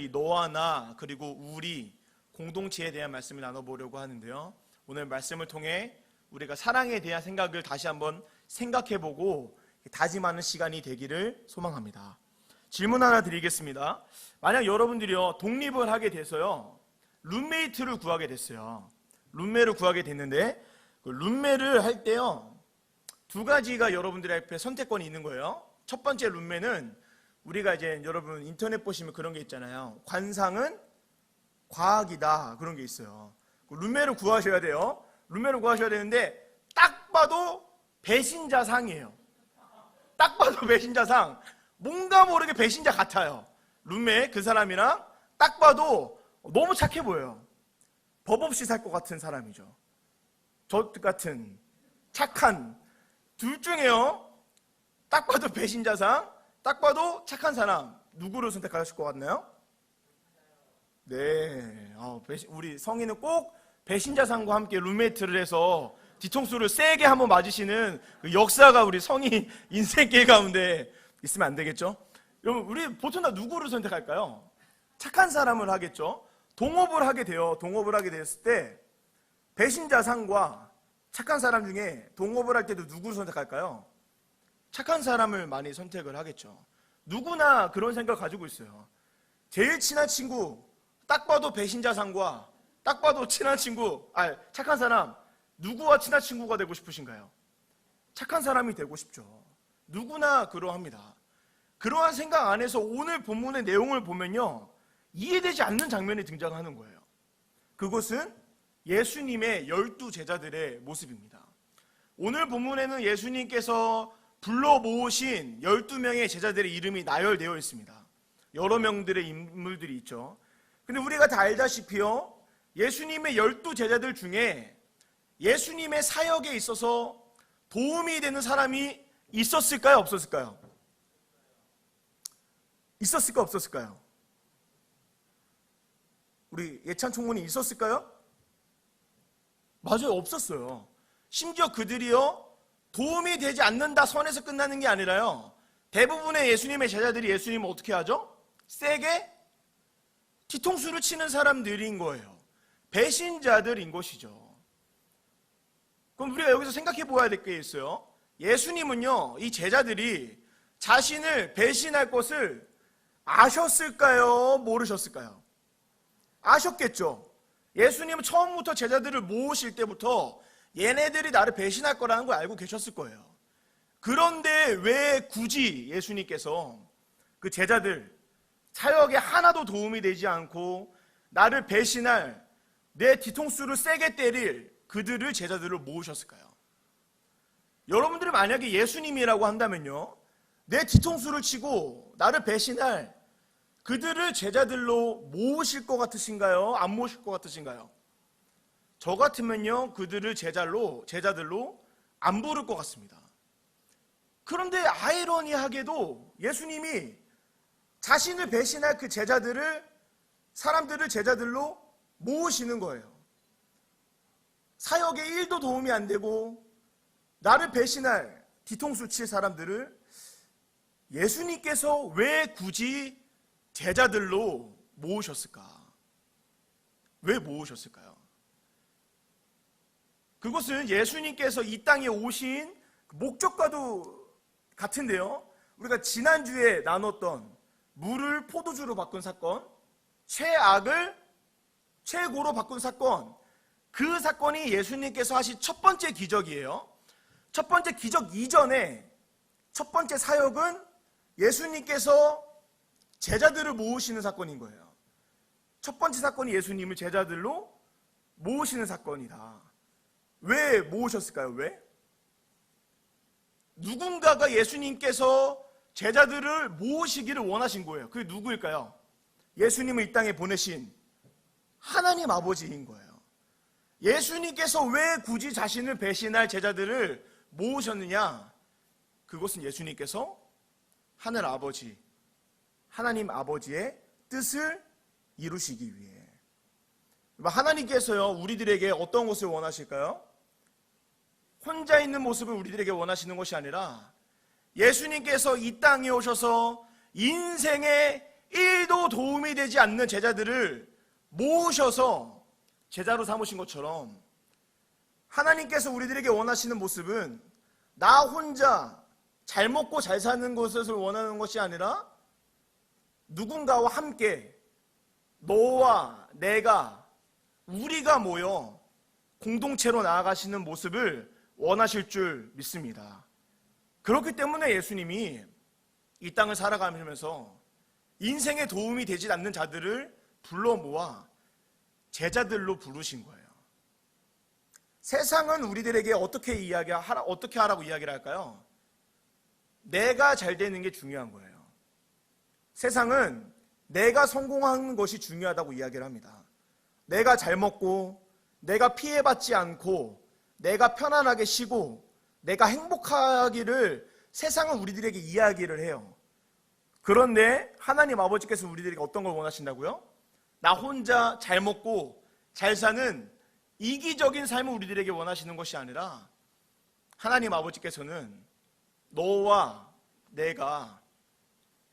이 너와 나 그리고 우리 공동체에 대한 말씀을 나눠보려고 하는데요. 오늘 말씀을 통해 우리가 사랑에 대한 생각을 다시 한번 생각해보고 다짐하는 시간이 되기를 소망합니다. 질문 하나 드리겠습니다. 만약 여러분들이요 독립을 하게 돼서요 룸메이트를 구하게 됐어요. 룸메를 구하게 됐는데 그 룸메를 할 때요 두 가지가 여러분들 앞에 선택권이 있는 거예요. 첫 번째 룸메는 우리가 이제 여러분 인터넷 보시면 그런 게 있잖아요. 관상은 과학이다 그런 게 있어요. 룸메를 구하셔야 돼요. 룸메를 구하셔야 되는데 딱 봐도 배신자상이에요. 딱 봐도 배신자상. 뭔가 모르게 배신자 같아요. 룸메 그 사람이랑 딱 봐도 너무 착해 보여요. 법 없이 살 것 같은 사람이죠. 저 같은 착한 둘 중에요 딱 봐도 배신자상, 딱 봐도 착한 사람 누구를 선택하실 것 같나요? 네, 우리 성인은 꼭 배신자상과 함께 룸메이트를 해서 뒤통수를 세게 한번 맞으시는 그 역사가 우리 성인 인생길 가운데 있으면 안 되겠죠? 여러분 우리 보통 다 누구를 선택할까요? 착한 사람을 하겠죠? 동업을 하게 돼요. 동업을 하게 됐을 때 배신자상과 착한 사람 중에 동업을 할 때도 누구를 선택할까요? 착한 사람을 많이 선택을 하겠죠. 누구나 그런 생각을 가지고 있어요. 제일 친한 친구 딱 봐도 배신자상과 딱 봐도 친한 친구 착한 사람 누구와 친한 친구가 되고 싶으신가요? 착한 사람이 되고 싶죠. 누구나 그러합니다. 그러한 생각 안에서 오늘 본문의 내용을 보면요 이해되지 않는 장면이 등장하는 거예요. 그것은 예수님의 12 제자들의 모습입니다. 오늘 본문에는 예수님께서 불러 모으신 12명의 제자들의 이름이 나열되어 있습니다. 여러 명들의 인물들이 있죠. 근데 우리가 다 알다시피요 예수님의 12 제자들 중에 예수님의 사역에 있어서 도움이 되는 사람이 있었을까요? 없었을까요? 있었을까? 없었을까요? 우리 예찬 총무님 있었을까요? 맞아요, 없었어요. 심지어 그들이요 도움이 되지 않는다 선에서 끝나는 게 아니라요 대부분의 예수님의 제자들이 예수님을 어떻게 하죠? 세게 뒤통수를 치는 사람들인 거예요. 배신자들인 것이죠. 그럼 우리가 여기서 생각해 보아야 될 게 있어요. 예수님은요 이 제자들이 자신을 배신할 것을 아셨을까요? 모르셨을까요? 아셨겠죠. 예수님은 처음부터 제자들을 모으실 때부터 얘네들이 나를 배신할 거라는 걸 알고 계셨을 거예요. 그런데 왜 굳이 예수님께서 그 제자들 사역에 하나도 도움이 되지 않고 나를 배신할 내 뒤통수를 세게 때릴 그들을 제자들을 모으셨을까요? 여러분들이 만약에 예수님이라고 한다면요 내 뒤통수를 치고 나를 배신할 그들을 제자들로 모으실 것 같으신가요? 안 모으실 것 같으신가요? 저 같으면요 그들을 제자들로 안 부를 것 같습니다. 그런데 아이러니하게도 예수님이 자신을 배신할 그 사람들을 제자들로 모으시는 거예요. 사역에 1도 도움이 안 되고 나를 배신할 뒤통수 칠 사람들을 예수님께서 왜 굳이 제자들로 모으셨을까? 왜 모으셨을까요? 그것은 예수님께서 이 땅에 오신 목적과도 같은데요. 우리가 지난주에 나눴던 물을 포도주로 바꾼 사건, 최악을 최고로 바꾼 사건, 그 사건이 예수님께서 하신 첫 번째 기적이에요. 첫 번째 기적 이전에 첫 번째 사역은 예수님께서 제자들을 모으시는 사건인 거예요. 첫 번째 사건이 예수님을 제자들로 모으시는 사건이다. 왜 모으셨을까요? 왜? 누군가가 예수님께서 제자들을 모으시기를 원하신 거예요. 그게 누구일까요? 예수님을 이 땅에 보내신 하나님 아버지인 거예요. 예수님께서 왜 굳이 자신을 배신할 제자들을 모으셨느냐? 그것은 예수님께서 하늘 아버지, 하나님 아버지의 뜻을 이루시기 위해. 하나님께서요 우리들에게 어떤 것을 원하실까요? 혼자 있는 모습을 우리들에게 원하시는 것이 아니라 예수님께서 이 땅에 오셔서 인생의 1도 도움이 되지 않는 제자들을 모으셔서 제자로 삼으신 것처럼 하나님께서 우리들에게 원하시는 모습은 나 혼자 잘 먹고 잘 사는 것을 원하는 것이 아니라 누군가와 함께 너와 내가 우리가 모여 공동체로 나아가시는 모습을 원하실 줄 믿습니다. 그렇기 때문에 예수님이 이 땅을 살아가면서 인생에 도움이 되지 않는 자들을 불러 모아 제자들로 부르신 거예요. 세상은 우리들에게 어떻게 하라고 이야기를 할까요? 내가 잘 되는 게 중요한 거예요. 세상은 내가 성공하는 것이 중요하다고 이야기를 합니다. 내가 잘 먹고 내가 피해받지 않고 내가 편안하게 쉬고 내가 행복하기를 세상은 우리들에게 이야기를 해요. 그런데 하나님 아버지께서 우리들에게 어떤 걸 원하신다고요? 나 혼자 잘 먹고 잘 사는 이기적인 삶을 우리들에게 원하시는 것이 아니라 하나님 아버지께서는 너와 내가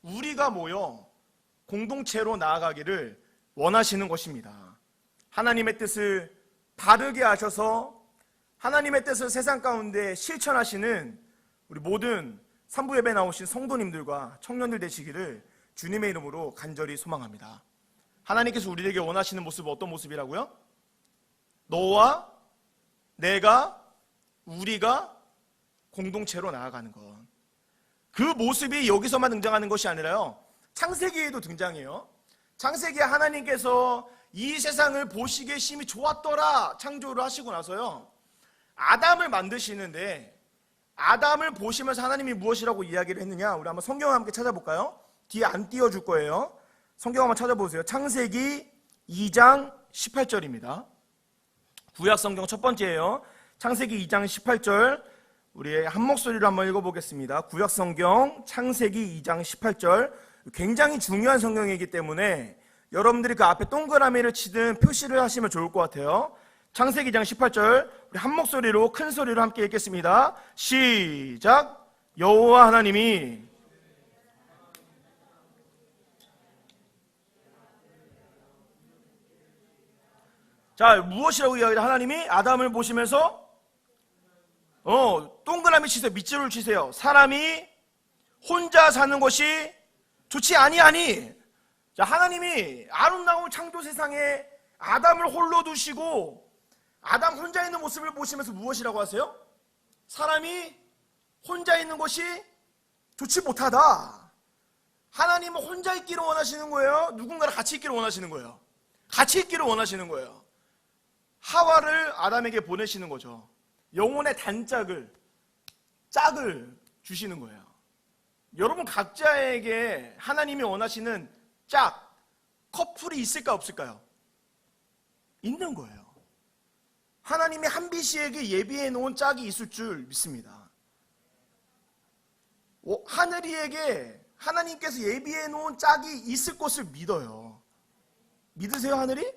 우리가 모여 공동체로 나아가기를 원하시는 것입니다. 하나님의 뜻을 바르게 하셔서 하나님의 뜻을 세상 가운데 실천하시는 우리 모든 산부 예배 나오신 성도님들과 청년들 되시기를 주님의 이름으로 간절히 소망합니다. 하나님께서 우리에게 원하시는 모습은 어떤 모습이라고요? 너와 내가 우리가 공동체로 나아가는 것. 그 모습이 여기서만 등장하는 것이 아니라요, 창세기에도 등장해요. 창세기에 하나님께서 이 세상을 보시기에 심히 좋았더라 창조를 하시고 나서요, 아담을 만드시는데 아담을 보시면서 하나님이 무엇이라고 이야기를 했느냐, 우리 한번 성경을 함께 찾아볼까요? 뒤에 안 띄워줄 거예요. 성경 한번 찾아보세요. 창세기 2장 18절입니다. 구약 성경 첫 번째예요. 창세기 2장 18절 우리 한 목소리로 한번 읽어보겠습니다. 구약 성경 창세기 2장 18절, 굉장히 중요한 성경이기 때문에 여러분들이 그 앞에 동그라미를 치든 표시를 하시면 좋을 것 같아요. 창세기 2장 18절 우리 한 목소리로 큰 소리로 함께 읽겠습니다. 시작. 여호와 하나님이 자, 무엇이라고 이야기해요? 하나님이 아담을 보시면서 동그라미 치세요. 밑줄을 치세요. 사람이 혼자 사는 것이 좋지 아니하니. 자, 하나님이 아름다운 창조 세상에 아담을 홀로 두시고 아담 혼자 있는 모습을 보시면서 무엇이라고 하세요? 사람이 혼자 있는 것이 좋지 못하다. 하나님은 혼자 있기를 원하시는 거예요? 누군가랑 같이 있기를 원하시는 거예요? 같이 있기를 원하시는 거예요. 하와를 아담에게 보내시는 거죠. 영혼의 짝을 주시는 거예요. 여러분 각자에게 하나님이 원하시는 짝, 커플이 있을까 없을까요? 있는 거예요. 하나님이 한비 씨에게 예비해 놓은 짝이 있을 줄 믿습니다. 하늘이에게 하나님께서 예비해 놓은 짝이 있을 것을 믿어요. 믿으세요, 하늘이?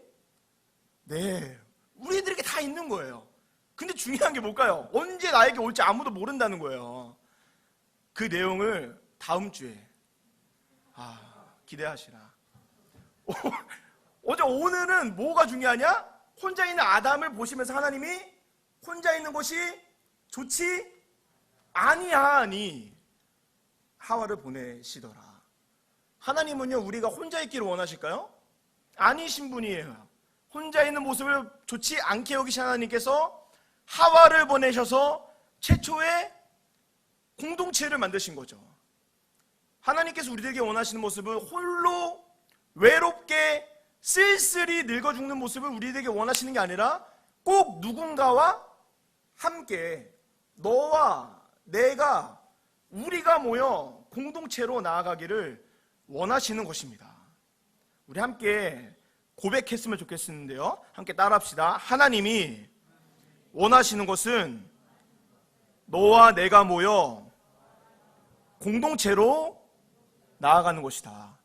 네, 우리들에게 다 있는 거예요. 근데 중요한 게 뭘까요? 언제 나에게 올지 아무도 모른다는 거예요. 그 내용을 다음 주에 기대하시라. 오늘은 뭐가 중요하냐? 혼자 있는 아담을 보시면서 하나님이 혼자 있는 것이 좋지 아니하니 하와를 보내시더라. 하나님은요, 우리가 혼자 있기를 원하실까요? 아니신 분이에요. 혼자 있는 모습을 좋지 않게 여기신 하나님께서 하와를 보내셔서 최초의 공동체를 만드신 거죠. 하나님께서 우리들에게 원하시는 모습은 홀로 외롭게 쓸쓸히 늙어 죽는 모습을 우리들에게 원하시는 게 아니라 꼭 누군가와 함께 너와 내가 우리가 모여 공동체로 나아가기를 원하시는 것입니다. 우리 함께 고백했으면 좋겠는데요, 함께 따라합시다. 하나님이 원하시는 것은 너와 내가 모여 공동체로 나아가는 것이다.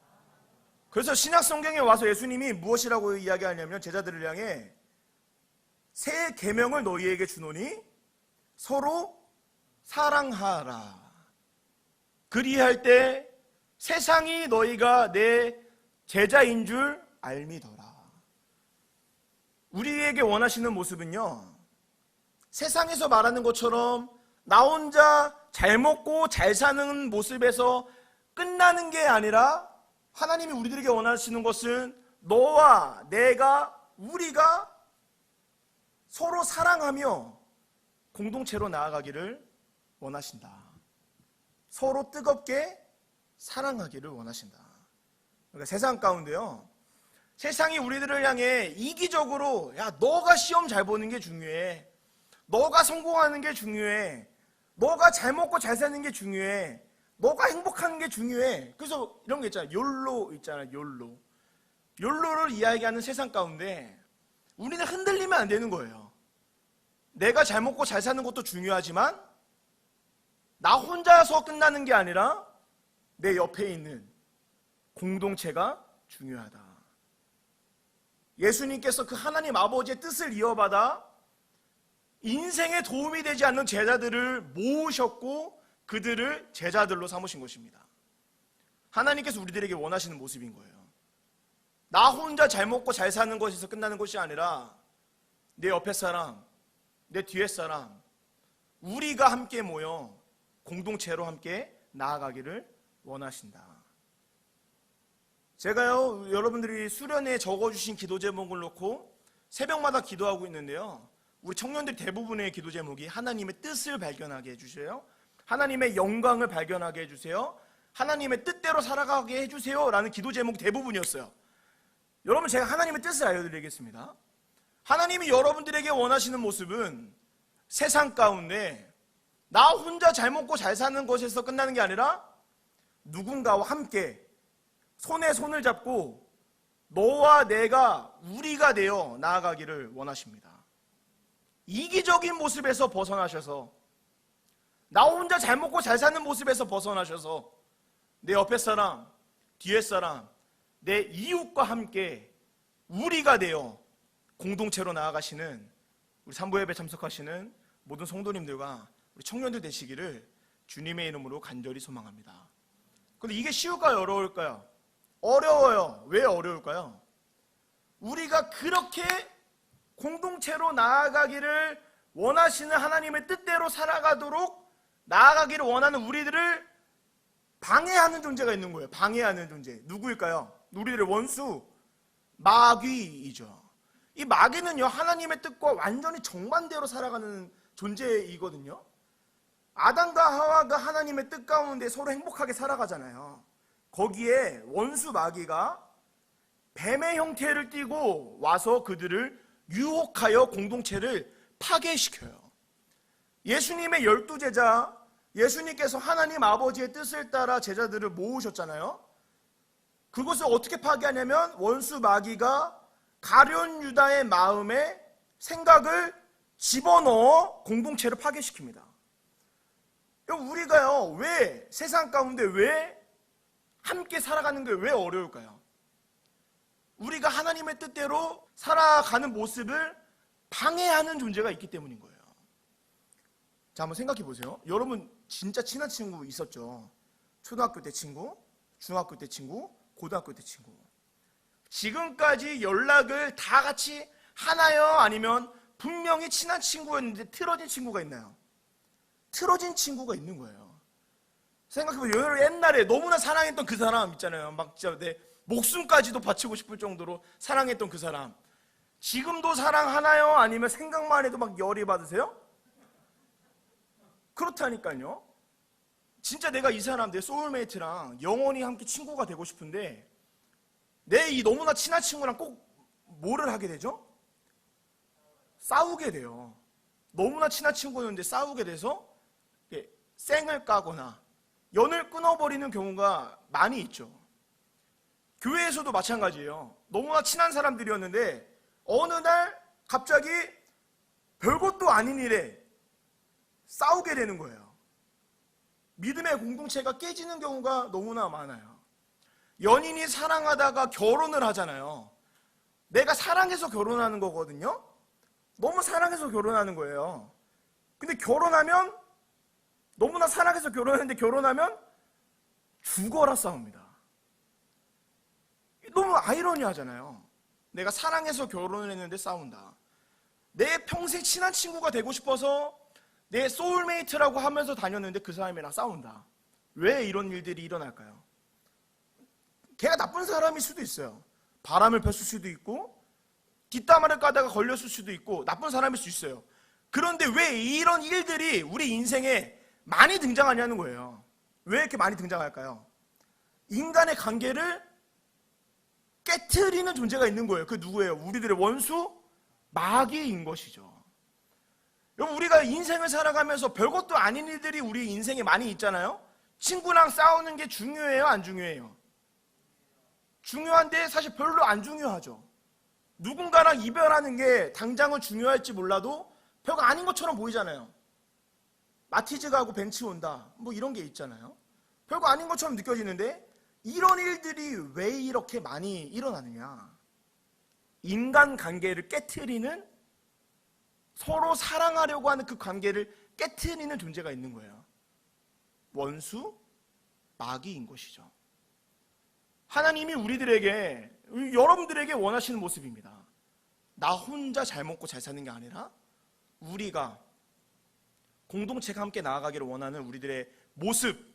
그래서 신약 성경에 와서 예수님이 무엇이라고 이야기하냐면 제자들을 향해 새 계명을 너희에게 주노니 서로 사랑하라. 그리할 때 세상이 너희가 내 제자인 줄 알미더라. 우리에게 원하시는 모습은요, 세상에서 말하는 것처럼 나 혼자 잘 먹고 잘 사는 모습에서 끝나는 게 아니라 하나님이 우리들에게 원하시는 것은 너와 내가, 우리가 서로 사랑하며 공동체로 나아가기를 원하신다. 서로 뜨겁게 사랑하기를 원하신다. 그러니까 세상 가운데요, 세상이 우리들을 향해 이기적으로 야, 너가 시험 잘 보는 게 중요해, 너가 성공하는 게 중요해, 너가 잘 먹고 잘 사는 게 중요해, 너가 행복한 게 중요해. 그래서 이런 게 있잖아요. 욜로 있잖아요. 욜로를 이야기하는 세상 가운데 우리는 흔들리면 안 되는 거예요. 내가 잘 먹고 잘 사는 것도 중요하지만 나 혼자서 끝나는 게 아니라 내 옆에 있는 공동체가 중요하다. 예수님께서 그 하나님 아버지의 뜻을 이어받아 인생에 도움이 되지 않는 제자들을 모으셨고 그들을 제자들로 삼으신 것입니다. 하나님께서 우리들에게 원하시는 모습인 거예요. 나 혼자 잘 먹고 잘 사는 것에서 끝나는 것이 아니라 내 옆에 사람, 내 뒤에 사람, 우리가 함께 모여 공동체로 함께 나아가기를 원하신다. 제가요, 여러분들이 수련회에 적어주신 기도 제목을 놓고 새벽마다 기도하고 있는데요, 우리 청년들 대부분의 기도 제목이 하나님의 뜻을 발견하게 해주세요, 하나님의 영광을 발견하게 해주세요, 하나님의 뜻대로 살아가게 해주세요 라는 기도 제목 대부분이었어요. 여러분, 제가 하나님의 뜻을 알려드리겠습니다. 하나님이 여러분들에게 원하시는 모습은 세상 가운데 나 혼자 잘 먹고 잘 사는 것에서 끝나는 게 아니라 누군가와 함께 손에 손을 잡고 너와 내가, 우리가 되어 나아가기를 원하십니다. 이기적인 모습에서 벗어나셔서, 나 혼자 잘 먹고 잘 사는 모습에서 벗어나셔서 내 옆에 사람, 뒤에 사람, 내 이웃과 함께 우리가 되어 공동체로 나아가시는 우리 산부 예배 참석하시는 모든 성도님들과 우리 청년들 되시기를 주님의 이름으로 간절히 소망합니다. 그런데 이게 쉬울까요? 어려울까요? 어려워요. 왜 어려울까요? 우리가 그렇게 공동체로 나아가기를 원하시는 하나님의 뜻대로 살아가도록 나아가기를 원하는 우리들을 방해하는 존재가 있는 거예요. 방해하는 존재. 누구일까요? 우리들의 원수, 마귀이죠. 이 마귀는요, 하나님의 뜻과 완전히 정반대로 살아가는 존재이거든요. 아담과 하와가 하나님의 뜻 가운데 서로 행복하게 살아가잖아요. 거기에 원수 마귀가 뱀의 형태를 띠고 와서 그들을 유혹하여 공동체를 파괴시켜요. 예수님의 12제자, 예수님께서 하나님 아버지의 뜻을 따라 제자들을 모으셨잖아요. 그것을 어떻게 파괴하냐면 원수 마귀가 가룟 유다의 마음에 생각을 집어넣어 공동체를 파괴시킵니다. 우리가요, 왜 세상 가운데 왜 함께 살아가는 게 왜 어려울까요? 우리가 하나님의 뜻대로 살아가는 모습을 방해하는 존재가 있기 때문인 거예요. 자, 한번 생각해 보세요. 여러분 진짜 친한 친구 있었죠? 초등학교 때 친구, 중학교 때 친구, 고등학교 때 친구. 지금까지 연락을 다 같이 하나요? 아니면 분명히 친한 친구였는데 틀어진 친구가 있나요? 틀어진 친구가 있는 거예요. 생각해보세요. 옛날에 너무나 사랑했던 그 사람 있잖아요. 막 진짜 내 목숨까지도 바치고 싶을 정도로 사랑했던 그 사람. 지금도 사랑하나요? 아니면 생각만 해도 막 열이 받으세요? 그렇다니까요. 진짜 내가 이 사람, 내 소울메이트랑 영원히 함께 친구가 되고 싶은데 내 이 너무나 친한 친구랑 꼭 뭐를 하게 되죠? 싸우게 돼요. 너무나 친한 친구였는데 싸우게 돼서 쌩을 까거나 연을 끊어버리는 경우가 많이 있죠. 교회에서도 마찬가지예요. 너무나 친한 사람들이었는데 어느 날 갑자기 별것도 아닌 일에 싸우게 되는 거예요. 믿음의 공동체가 깨지는 경우가 너무나 많아요. 연인이 사랑하다가 결혼을 하잖아요. 내가 사랑해서 결혼하는 거거든요. 너무 사랑해서 결혼하는 거예요. 근데 결혼하면 너무나 사랑해서 결혼했는데 결혼하면 죽어라 싸웁니다. 너무 아이러니하잖아요. 내가 사랑해서 결혼을 했는데 싸운다. 내 평생 친한 친구가 되고 싶어서 내 소울메이트라고 하면서 다녔는데 그 사람이랑 싸운다. 왜 이런 일들이 일어날까요? 걔가 나쁜 사람일 수도 있어요. 바람을 폈을 수도 있고 뒷담화를 까다가 걸렸을 수도 있고 나쁜 사람일 수 있어요. 그런데 왜 이런 일들이 우리 인생에 많이 등장하냐는 거예요. 왜 이렇게 많이 등장할까요? 인간의 관계를 깨트리는 존재가 있는 거예요. 그 누구예요? 우리들의 원수 마귀인 것이죠. 여러분, 우리가 인생을 살아가면서 별것도 아닌 일들이 우리 인생에 많이 있잖아요. 친구랑 싸우는 게 중요해요? 안 중요해요? 중요한데 사실 별로 안 중요하죠. 누군가랑 이별하는 게 당장은 중요할지 몰라도 별거 아닌 것처럼 보이잖아요. 마티즈 가고 벤츠 온다 뭐 이런 게 있잖아요. 별거 아닌 것처럼 느껴지는데 이런 일들이 왜 이렇게 많이 일어나느냐. 인간관계를 깨트리는, 서로 사랑하려고 하는 그 관계를 깨트리는 존재가 있는 거예요. 원수, 마귀인 것이죠. 하나님이 우리들에게, 여러분들에게 원하시는 모습입니다. 나 혼자 잘 먹고 잘 사는 게 아니라 우리가 공동체가 함께 나아가기를 원하는 우리들의 모습,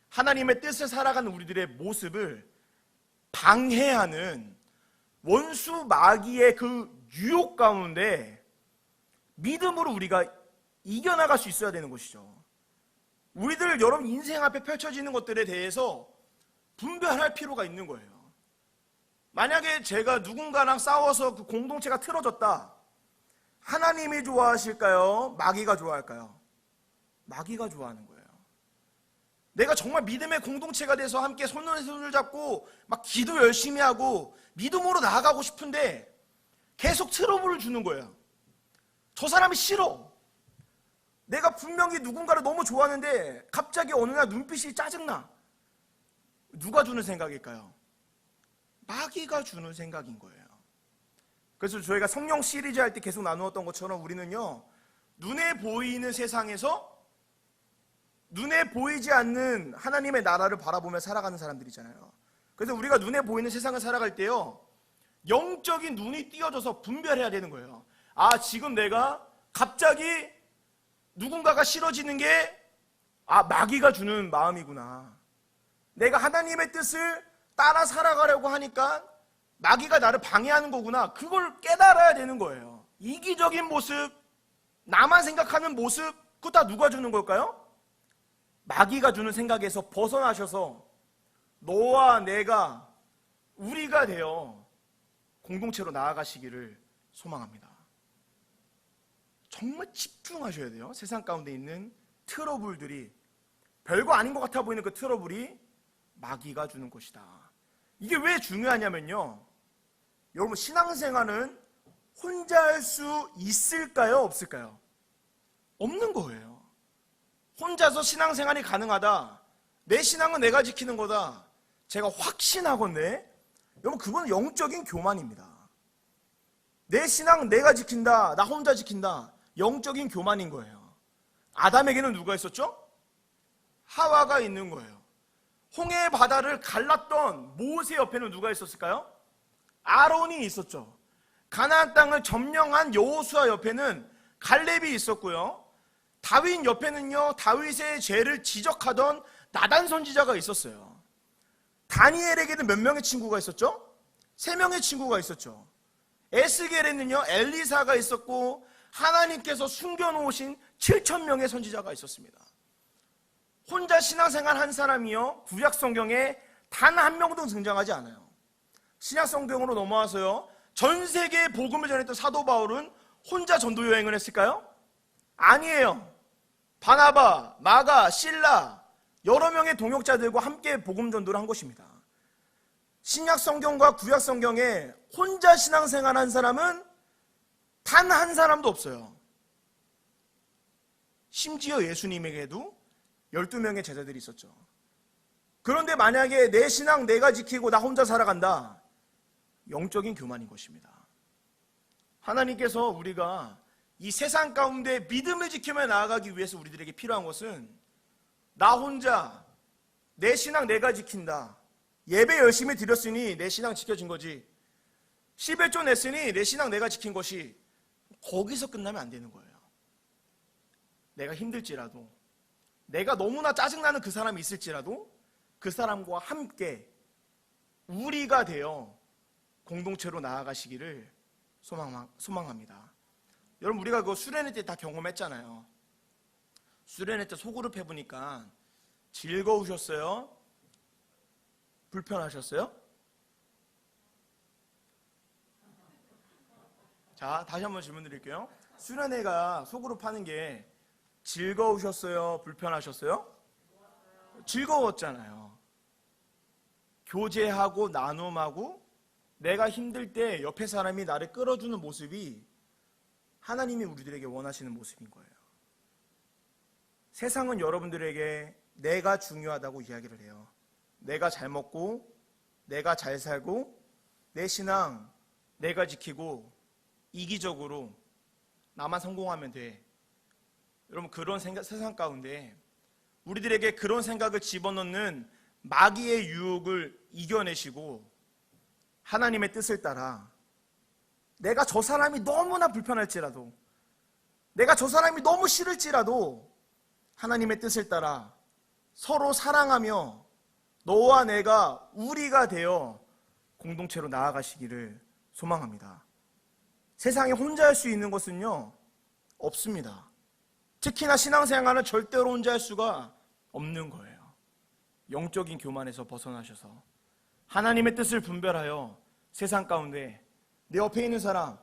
하나님의 뜻을 살아가는 우리들의 모습을 방해하는 원수 마귀의 그 유혹 가운데 믿음으로 우리가 이겨나갈 수 있어야 되는 것이죠. 우리들 여러분 인생 앞에 펼쳐지는 것들에 대해서 분별할 필요가 있는 거예요. 만약에 제가 누군가랑 싸워서 그 공동체가 틀어졌다. 하나님이 좋아하실까요? 마귀가 좋아할까요? 마귀가 좋아하는 거예요. 내가 정말 믿음의 공동체가 돼서 함께 손을 손을 잡고 막 기도 열심히 하고 믿음으로 나아가고 싶은데 계속 트러블을 주는 거예요. 저 사람이 싫어. 내가 분명히 누군가를 너무 좋아하는데 갑자기 어느 날 눈빛이 짜증나. 누가 주는 생각일까요? 마귀가 주는 생각인 거예요. 그래서 저희가 성령 시리즈 할 때 계속 나누었던 것처럼 우리는요, 눈에 보이는 세상에서 눈에 보이지 않는 하나님의 나라를 바라보며 살아가는 사람들이잖아요. 그래서 우리가 눈에 보이는 세상을 살아갈 때요, 영적인 눈이 띄어져서 분별해야 되는 거예요. 아, 지금 내가 갑자기 누군가가 싫어지는 게 마귀가 주는 마음이구나. 내가 하나님의 뜻을 따라 살아가려고 하니까 마귀가 나를 방해하는 거구나. 그걸 깨달아야 되는 거예요. 이기적인 모습, 나만 생각하는 모습, 그거 다 누가 주는 걸까요? 마귀가 주는 생각에서 벗어나셔서 너와 내가, 우리가 되어 공동체로 나아가시기를 소망합니다. 정말 집중하셔야 돼요. 세상 가운데 있는 트러블들이, 별거 아닌 것 같아 보이는 그 트러블이 마귀가 주는 것이다. 이게 왜 중요하냐면요, 여러분 신앙생활은 혼자 할 수 있을까요? 없을까요? 없는 거예요. 혼자서 신앙생활이 가능하다, 내 신앙은 내가 지키는 거다, 제가 확신하건대 여러분 그건 영적인 교만입니다. 내 신앙은 내가 지킨다, 나 혼자 지킨다, 영적인 교만인 거예요. 아담에게는 누가 있었죠? 하와가 있는 거예요. 홍해 바다를 갈랐던 모세 옆에는 누가 있었을까요? 아론이 있었죠. 가나안 땅을 점령한 여호수아 옆에는 갈렙이 있었고요. 다윗 옆에는요, 다윗의 죄를 지적하던 나단 선지자가 있었어요. 다니엘에게는 몇 명의 친구가 있었죠? 3명의 친구가 있었죠. 에스겔에는요, 엘리사가 있었고 하나님께서 숨겨놓으신 7,000명의 선지자가 있었습니다. 혼자 신앙생활 한 사람이요, 구약 성경에 단 한 명도 등장하지 않아요. 신약 성경으로 넘어와서요, 전 세계에 복음을 전했던 사도 바울은 혼자 전도 여행을 했을까요? 아니에요. 바나바, 마가, 실라 여러 명의 동역자들과 함께 복음 전도를 한 것입니다. 신약 성경과 구약 성경에 혼자 신앙생활 한 사람은 단 한 사람도 없어요. 심지어 예수님에게도 12명의 제자들이 있었죠. 그런데 만약에 내 신앙 내가 지키고 나 혼자 살아간다, 영적인 교만인 것입니다. 하나님께서 우리가 이 세상 가운데 믿음을 지키며 나아가기 위해서 우리들에게 필요한 것은 나 혼자 내 신앙 내가 지킨다, 예배 열심히 드렸으니 내 신앙 지켜진 거지. 11조 냈으니 내 신앙 내가 지킨 것이, 거기서 끝나면 안 되는 거예요. 내가 힘들지라도, 내가 너무나 짜증나는 그 사람이 있을지라도 그 사람과 함께 우리가 되어 공동체로 나아가시기를 소망합니다. 여러분, 우리가 그거 수련회 때 다 경험했잖아요. 수련회 때 소그룹 해보니까 즐거우셨어요? 불편하셨어요? 자, 다시 한번 질문 드릴게요. 수련회가 소그룹 하는 게 즐거우셨어요? 불편하셨어요? 즐거웠잖아요. 교제하고 나눔하고 내가 힘들 때 옆에 사람이 나를 끌어주는 모습이 하나님이 우리들에게 원하시는 모습인 거예요. 세상은 여러분들에게 내가 중요하다고 이야기를 해요. 내가 잘 먹고 내가 잘 살고 내 신앙 내가 지키고 이기적으로 나만 성공하면 돼. 여러분, 그런 세상 가운데 우리들에게 그런 생각을 집어넣는 마귀의 유혹을 이겨내시고 하나님의 뜻을 따라, 내가 저 사람이 너무나 불편할지라도, 내가 저 사람이 너무 싫을지라도 하나님의 뜻을 따라 서로 사랑하며 너와 내가 우리가 되어 공동체로 나아가시기를 소망합니다. 세상에 혼자 할 수 있는 것은요, 없습니다. 특히나 신앙생활은 절대로 혼자 할 수가 없는 거예요. 영적인 교만에서 벗어나셔서 하나님의 뜻을 분별하여 세상 가운데 내 옆에 있는 사람,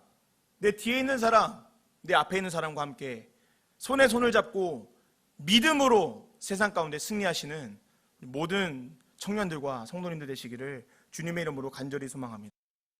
내 뒤에 있는 사람, 내 앞에 있는 사람과 함께 손에 손을 잡고 믿음으로 세상 가운데 승리하시는 모든 청년들과 성도님들 되시기를 주님의 이름으로 간절히 소망합니다.